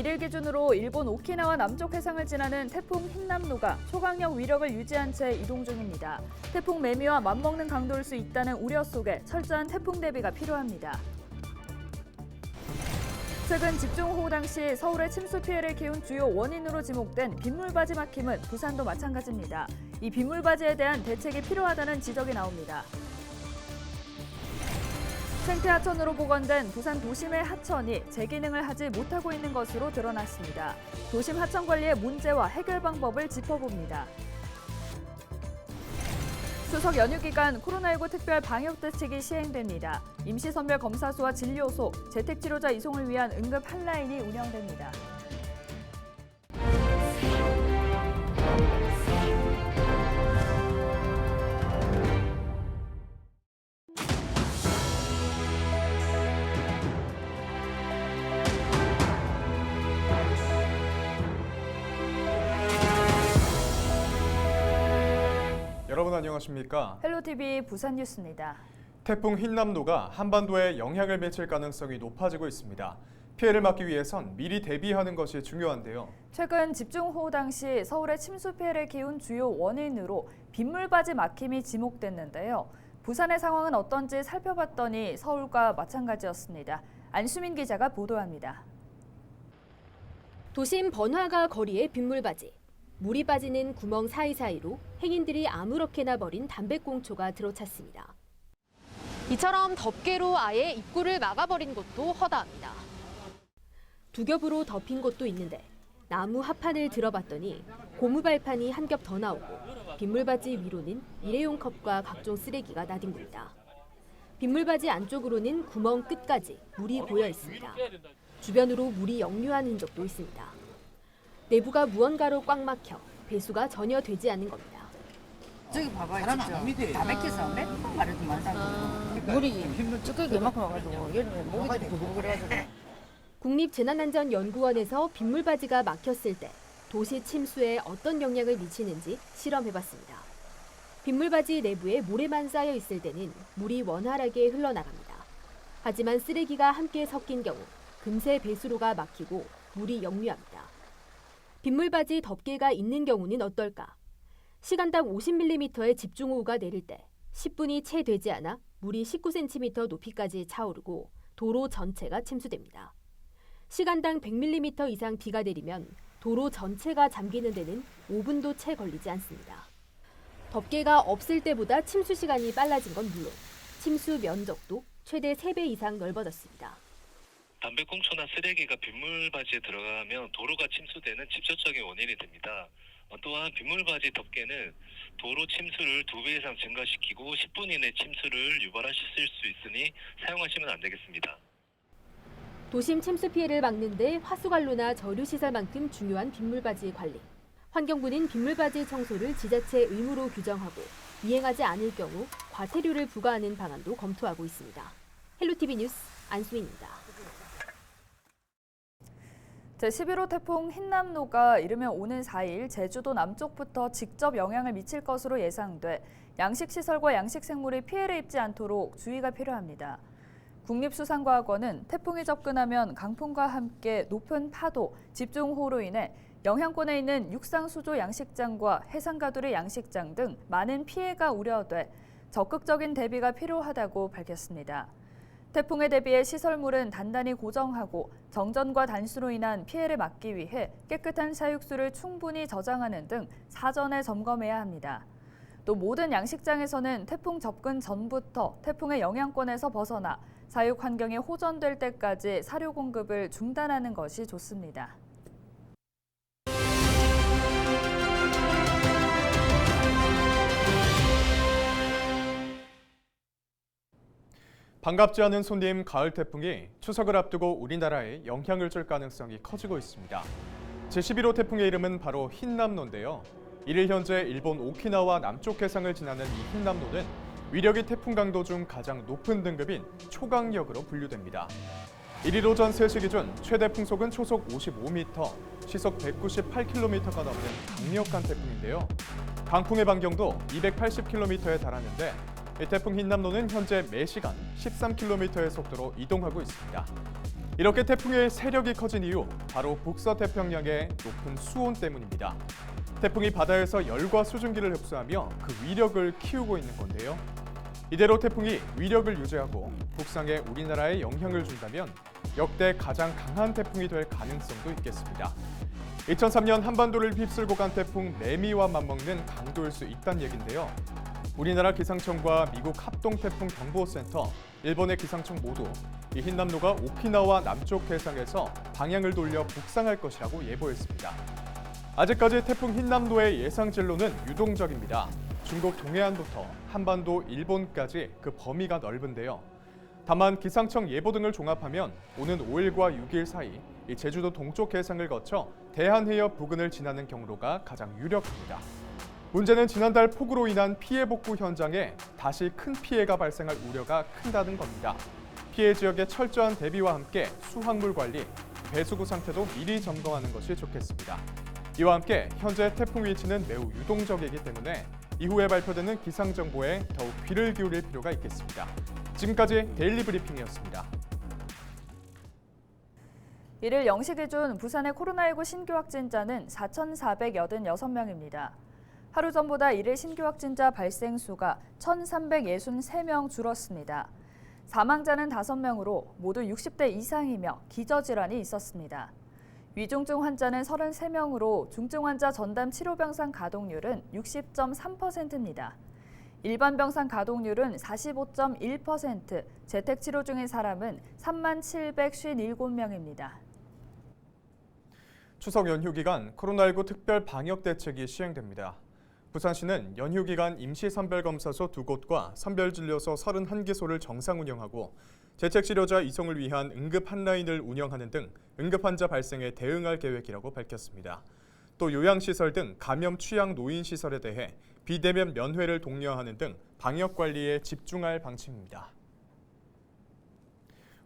1일 기준으로 일본 오키나와 남쪽 해상을 지나는 태풍 흰남노가 초강력 위력을 유지한 채 이동 중입니다. 태풍 매미와 맞먹는 강도일 수 있다는 우려 속에 철저한 태풍 대비가 필요합니다. 최근 집중호우 당시 서울의 침수 피해를 키운 주요 원인으로 지목된 빗물바지 막힘은 부산도 마찬가지입니다. 이 빗물바지에 대한 대책이 필요하다는 지적이 나옵니다. 생태하천으로 복원된 부산 도심의 하천이 제 기능을 하지 못하고 있는 것으로 드러났습니다. 도심 하천 관리의 문제와 해결 방법을 짚어봅니다. 추석 연휴 기간 코로나19 특별 방역 대책이 시행됩니다. 임시선별검사소와 진료소, 재택치료자 이송을 위한 응급 한라인이 운영됩니다. 여러분 안녕하십니까? 헬로티비 부산 뉴스입니다. 태풍 흰남노가 한반도에 영향을 미칠 가능성이 높아지고 있습니다. 피해를 막기 위해선 미리 대비하는 것이 중요한데요. 최근 집중호우 당시 서울의 침수 피해를 키운 주요 원인으로 빗물바지 막힘이 지목됐는데요. 부산의 상황은 어떤지 살펴봤더니 서울과 마찬가지였습니다. 안수민 기자가 보도합니다. 도심 번화가 거리의 빗물바지. 물이 빠지는 구멍 사이사이로 행인들이 아무렇게나 버린 담배꽁초가 들어찼습니다. 이처럼 덮개로 아예 입구를 막아버린 곳도 허다합니다. 두 겹으로 덮인 곳도 있는데 나무 합판을 들어봤더니 고무 발판이 한 겹 더 나오고 빗물바지 위로는 일회용 컵과 각종 쓰레기가 나뒹굴다. 빗물바지 안쪽으로는 구멍 끝까지 물이 고여 있습니다. 주변으로 물이 역류한 흔적도 있습니다. 내부가 무언가로 꽉 막혀 배수가 전혀 되지 않는 겁니다. 저기 봐봐요. 진짜 다 막혀서 맨날 말해도 말다고. 물이 쭈꾸기 이만큼 와가지고 여름에 목이 부글부글해가지고. 국립재난안전연구원에서 빗물바지가 막혔을 때 도시 침수에 어떤 영향을 미치는지 실험해봤습니다. 빗물바지 내부에 모래만 쌓여 있을 때는 물이 원활하게 흘러나갑니다. 하지만 쓰레기가 함께 섞인 경우 금세 배수로가 막히고 물이 역류합니다. 빗물바지 덮개가 있는 경우는 어떨까? 시간당 50mm의 집중호우가 내릴 때 10분이 채 되지 않아 물이 19cm 높이까지 차오르고 도로 전체가 침수됩니다. 시간당 100mm 이상 비가 내리면 도로 전체가 잠기는 데는 5분도 채 걸리지 않습니다. 덮개가 없을 때보다 침수 시간이 빨라진 건 물론 침수 면적도 최대 3배 이상 넓어졌습니다. 담배꽁초나 쓰레기가 빗물바지에 들어가면 도로가 침수되는 직접적인 원인이 됩니다. 또한 빗물바지 덮개는 도로 침수를 2배 이상 증가시키고 10분 이내 침수를 유발하실 수 있으니 사용하시면 안 되겠습니다. 도심 침수 피해를 막는 데 화수관로나 저류시설만큼 중요한 빗물바지 관리. 환경부는 빗물바지 청소를 지자체 의무로 규정하고 이행하지 않을 경우 과태료를 부과하는 방안도 검토하고 있습니다. 헬로티비 뉴스 안수민입니다. 제11호 태풍 흰남노가 이르면 오는 4일 제주도 남쪽부터 직접 영향을 미칠 것으로 예상돼 양식시설과 양식생물이 피해를 입지 않도록 주의가 필요합니다. 국립수산과학원은 태풍이 접근하면 강풍과 함께 높은 파도, 집중호우로 인해 영향권에 있는 육상수조 양식장과 해상가두리 양식장 등 많은 피해가 우려돼 적극적인 대비가 필요하다고 밝혔습니다. 태풍에 대비해 시설물은 단단히 고정하고 정전과 단수로 인한 피해를 막기 위해 깨끗한 사육수를 충분히 저장하는 등 사전에 점검해야 합니다. 또 모든 양식장에서는 태풍 접근 전부터 태풍의 영향권에서 벗어나 사육 환경이 호전될 때까지 사료 공급을 중단하는 것이 좋습니다. 반갑지 않은 손님 가을 태풍이 추석을 앞두고 우리나라에 영향을 줄 가능성이 커지고 있습니다. 제11호 태풍의 이름은 바로 흰남노인데요. 이를 현재 일본 오키나와 남쪽 해상을 지나는 이 흰남노는 위력이 태풍 강도 중 가장 높은 등급인 초강력으로 분류됩니다. 1일 오전 3시 기준 최대 풍속은 초속 55m, 시속 198km가 넘는 강력한 태풍인데요. 강풍의 반경도 280km에 달하는데 이 태풍 흰남노는 현재 매시간 13km의 속도로 이동하고 있습니다. 이렇게 태풍의 세력이 커진 이유 바로 북서태평양의 높은 수온 때문입니다. 태풍이 바다에서 열과 수증기를 흡수하며 그 위력을 키우고 있는 건데요. 이대로 태풍이 위력을 유지하고 북상에 우리나라에 영향을 준다면 역대 가장 강한 태풍이 될 가능성도 있겠습니다. 2003년 한반도를 휩쓸고 간 태풍 매미와 맞먹는 강도일 수 있다는 얘긴데요. 우리나라 기상청과 미국 합동태풍경보센터, 일본의 기상청 모두 이 흰남노가 오키나와 남쪽 해상에서 방향을 돌려 북상할 것이라고 예보했습니다. 아직까지 태풍 흰남노의 예상 진로는 유동적입니다. 중국 동해안부터 한반도, 일본까지 그 범위가 넓은데요. 다만 기상청 예보 등을 종합하면 오는 5일과 6일 사이 이 제주도 동쪽 해상을 거쳐 대한해협 부근을 지나는 경로가 가장 유력합니다. 문제는 지난달 폭우로 인한 피해 복구 현장에 다시 큰 피해가 발생할 우려가 큰다는 겁니다. 피해 지역의 철저한 대비와 함께 수확물 관리, 배수구 상태도 미리 점검하는 것이 좋겠습니다. 이와 함께 현재 태풍 위치는 매우 유동적이기 때문에 이후에 발표되는 기상 정보에 더욱 귀를 기울일 필요가 있겠습니다. 지금까지 데일리 브리핑이었습니다. 이를 0시 기준 부산의 코로나19 신규 확진자는 4,486명입니다. 하루 전보다 일일 신규 확진자 발생 수가 1,363명 줄었습니다. 사망자는 5명으로 모두 60대 이상이며 기저질환이 있었습니다. 위중증 환자는 33명으로 중증 환자 전담 치료병상 가동률은 60.3%입니다. 일반 병상 가동률은 45.1%, 재택 치료 중인 사람은 3757명입니다. 추석 연휴 기간 코로나19 특별 방역 대책이 시행됩니다. 부산시는 연휴 기간 임시선별검사소 2곳과 선별진료소 31개소를 정상 운영하고 재택치료자 이송을 위한 응급 한라인을 운영하는 등 응급환자 발생에 대응할 계획이라고 밝혔습니다. 또 요양시설 등 감염 취약 노인시설에 대해 비대면 면회를 독려하는 등 방역관리에 집중할 방침입니다.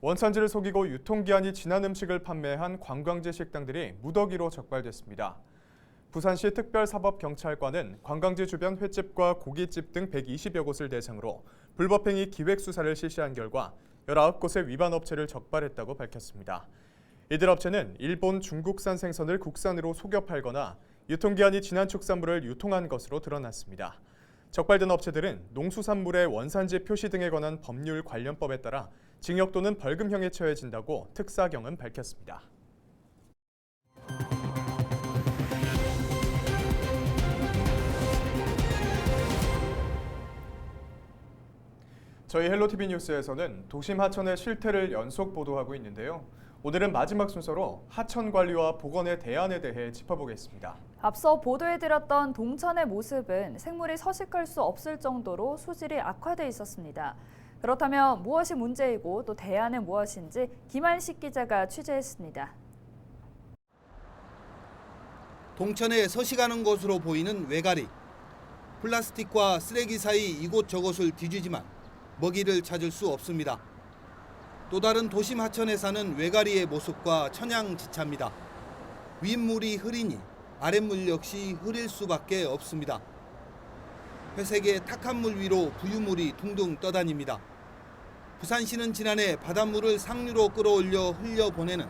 원산지를 속이고 유통기한이 지난 음식을 판매한 관광지 식당들이 무더기로 적발됐습니다. 부산시 특별사법경찰관은 관광지 주변 횟집과 고깃집 등 120여 곳을 대상으로 불법행위 기획수사를 실시한 결과 19곳의 위반 업체를 적발했다고 밝혔습니다. 이들 업체는 일본, 중국산 생선을 국산으로 속여 팔거나 유통기한이 지난 축산물을 유통한 것으로 드러났습니다. 적발된 업체들은 농수산물의 원산지 표시 등에 관한 법률 관련법에 따라 징역 또는 벌금형에 처해진다고 특사경은 밝혔습니다. 저희 헬로티비 뉴스에서는 도심 하천의 실태를 연속 보도하고 있는데요. 오늘은 마지막 순서로 하천 관리와 복원의 대안에 대해 짚어보겠습니다. 앞서 보도해드렸던 동천의 모습은 생물이 서식할 수 없을 정도로 수질이 악화돼 있었습니다. 그렇다면 무엇이 문제이고 또 대안은 무엇인지 김한식 기자가 취재했습니다. 동천에 서식하는 곳으로 보이는 외가리. 플라스틱과 쓰레기 사이 이곳저곳을 뒤지지만 먹이를 찾을 수 없습니다. 또 다른 도심 하천에 사는 외가리의 모습과 천양지차입니다. 윗물이 흐리니 아랫물 역시 흐릴 수밖에 없습니다. 회색의 탁한 물 위로 부유물이 둥둥 떠다닙니다. 부산시는 지난해 바닷물을 상류로 끌어올려 흘려보내는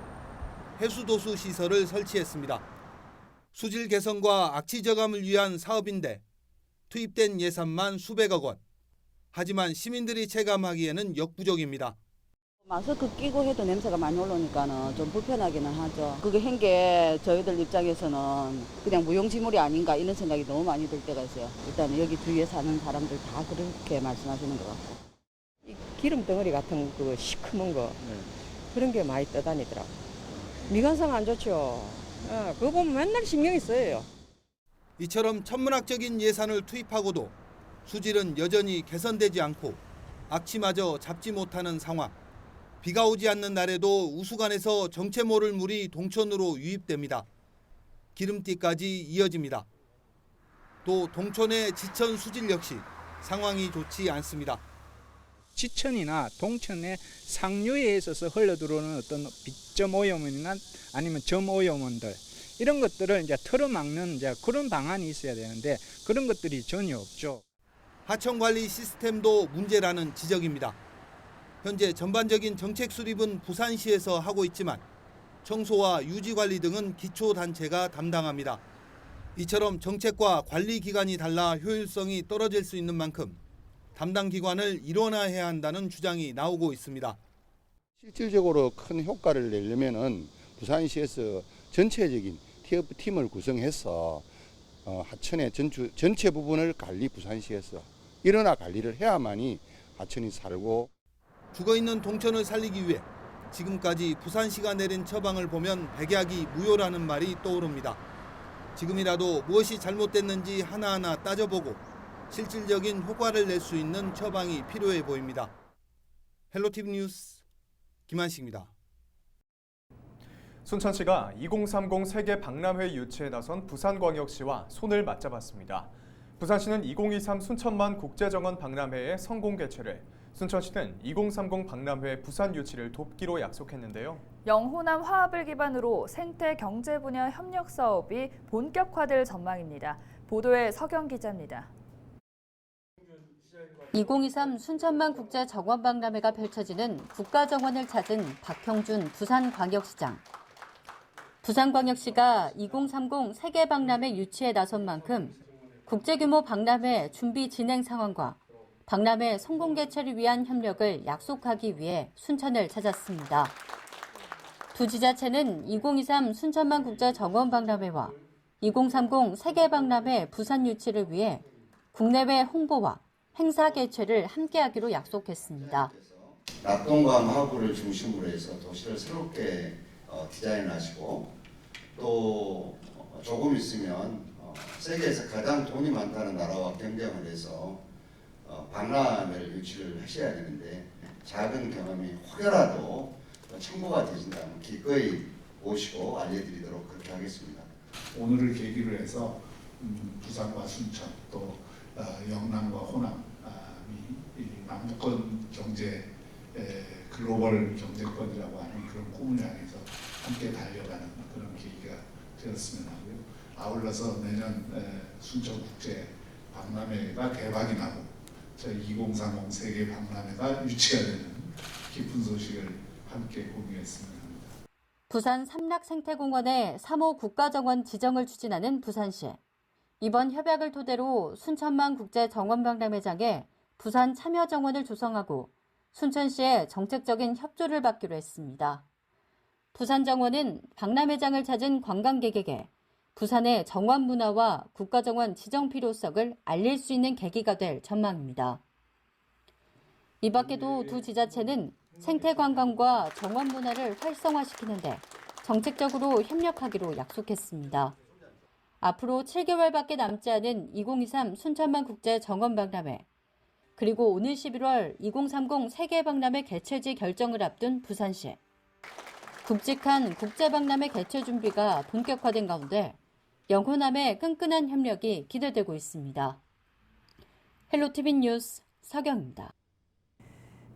해수도수 시설을 설치했습니다. 수질 개선과 악취 저감을 위한 사업인데 투입된 예산만 수백억 원. 하지만 시민들이 체감하기에는 역부족입니다. 마스크 끼고 해도 냄새가 많이 올라오니까는 좀 불편하기는 하죠. 그게 한 게 저희들 입장에서는 그냥 무용지물이 아닌가 이런 생각이 너무 많이 들 때가 있어요. 일단 여기 주위에 사는 사람들 다 그렇게 말씀하시는 것 같고. 이 기름 덩어리 같은 그 시커먼 거 그런 게 많이 떠다니더라고. 미관상 안 좋죠. 그거 보면 맨날 신경이 쓰여요. 이처럼 천문학적인 예산을 투입하고도 수질은 여전히 개선되지 않고 악취마저 잡지 못하는 상황. 비가 오지 않는 날에도 우수관에서 정체 모를 물이 동천으로 유입됩니다. 기름띠까지 이어집니다. 또 동천의 지천 수질 역시 상황이 좋지 않습니다. 지천이나 동천의 상류에 있어서 흘러들어오는 어떤 빗점 오염이나 아니면 점 오염원들 이런 것들을 이제 틀어막는 이제 그런 방안이 있어야 되는데 그런 것들이 전혀 없죠. 하천 관리 시스템도 문제라는 지적입니다. 현재 전반적인 정책 수립은 부산시에서 하고 있지만 청소와 유지 관리 등은 기초단체가 담당합니다. 이처럼 정책과 관리 기관이 달라 효율성이 떨어질 수 있는 만큼 담당 기관을 일원화해야 한다는 주장이 나오고 있습니다. 실질적으로 큰 효과를 내려면은 부산시에서 전체적인 TF팀을 구성해서 하천의 전체 부분을 부산시에서 일원화 관리를 해야만이 하천이 살고. 죽어있는 동천을 살리기 위해 지금까지 부산시가 내린 처방을 보면 백약이 무효라는 말이 떠오릅니다. 지금이라도 무엇이 잘못됐는지 하나하나 따져보고 실질적인 효과를 낼 수 있는 처방이 필요해 보입니다. 헬로티비 뉴스 김한식입니다. 순천시가 2030 세계 박람회 유치에 나선 부산광역시와 손을 맞잡았습니다. 부산시는 2023 순천만 국제정원 박람회의 성공 개최를, 순천시는 2030 박람회 부산 유치를 돕기로 약속했는데요. 영호남 화합을 기반으로 생태 경제 분야 협력 사업이 본격화될 전망입니다. 보도에 서경 기자입니다. 2023 순천만 국제정원 박람회가 펼쳐지는 국가정원을 찾은 박형준 부산광역시장. 부산광역시가 2030 세계 박람회 유치에 나선 만큼 국제규모 박람회 준비 진행 상황과 박람회 성공 개최를 위한 협력을 약속하기 위해 순천을 찾았습니다. 두 지자체는 2023 순천만 국제정원 박람회와 2030 세계 박람회 부산 유치를 위해 국내외 홍보와 행사 개최를 함께하기로 약속했습니다. 낙동강 하구를 중심으로 해서 도시를 새롭게 디자인하시고 또 조금 있으면 세계에서 가장 돈이 많다는 나라와 경쟁을 해서 박람회를 유치를 하셔야 되는데 작은 경험이 혹여라도 참고가 되신다면 기꺼이 모시고 알려드리도록 그렇게 하겠습니다. 오늘을 계기로 해서 부산과 순천 또 영남과 호남이 남북권 경제 글로벌 경제권이라고 하는 그런 꿈을 향해서 함께 달려가는 그런 계기가 되었으면 하고요. 아울러서 내년 순천국제 박람회가 개박이 나고 저희 2030 세계 박람회가 유치가 되는 기쁜 소식을 함께 공유했으면 합니다. 부산 삼락생태공원의 3호 국가정원 지정을 추진하는 부산시. 이번 협약을 토대로 순천만 국제정원박람회장에 부산 참여정원을 조성하고 순천시의 정책적인 협조를 받기로 했습니다. 부산정원은 박람회장을 찾은 관광객에게 부산의 정원 문화와 국가정원 지정 필요성을 알릴 수 있는 계기가 될 전망입니다. 이 밖에도 두 지자체는 생태관광과 정원 문화를 활성화시키는 데 정책적으로 협력하기로 약속했습니다. 앞으로 7개월밖에 남지 않은 2023 순천만 국제정원박람회, 그리고 오늘 11월 2030 세계박람회 개최지 결정을 앞둔 부산시. 굵직한 국제박람회 개최 준비가 본격화된 가운데 영호남의 끈끈한 협력이 기대되고 있습니다. 헬로티비 뉴스 서경입니다.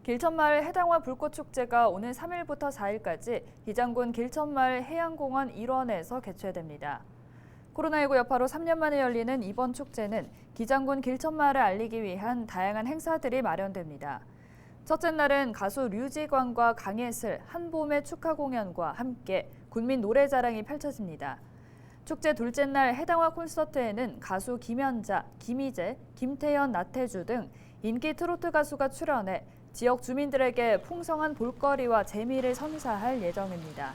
길천마을 해당화 불꽃축제가 오늘 3일부터 4일까지 기장군 길천마을 해양공원 일원에서 개최됩니다. 코로나19 여파로 3년 만에 열리는 이번 축제는 기장군 길천마을을 알리기 위한 다양한 행사들이 마련됩니다. 첫째 날은 가수 류지광과 강예슬, 한봄의 축하 공연과 함께 군민 노래자랑이 펼쳐집니다. 축제 둘째 날 해당화 콘서트에는 가수 김연자, 김희재, 김태현, 나태주 등 인기 트로트 가수가 출연해 지역 주민들에게 풍성한 볼거리와 재미를 선사할 예정입니다.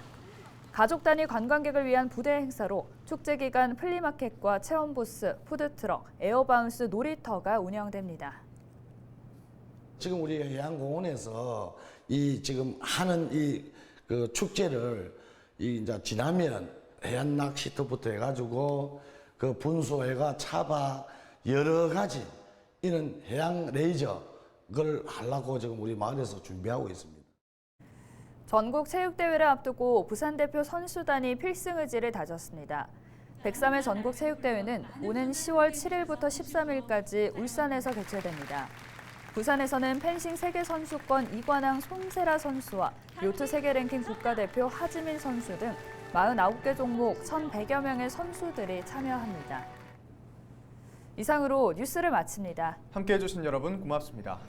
가족 단위 관광객을 위한 부대 행사로 축제 기간 플리마켓과 체험부스, 푸드트럭, 에어바운스 놀이터가 운영됩니다. 지금 우리 해양공원에서 이 지금 하는 그 축제를 이제 지나면 해안 낚시터부터 해가지고 그 분소회가 차박 여러 가지 이런 해양 레이저를 하려고 지금 우리 마을에서 준비하고 있습니다. 전국 체육대회를 앞두고 부산 대표 선수단이 필승 의지를 다졌습니다. 103회 전국 체육대회는 오는 10월 7일부터 13일까지 울산에서 개최됩니다. 부산에서는 펜싱 세계선수권 이관왕 손세라 선수와 요트 세계 랭킹 국가대표 하지민 선수 등 49개 종목 1,100여 명의 선수들이 참여합니다. 이상으로 뉴스를 마칩니다. 함께해 주신 여러분 고맙습니다.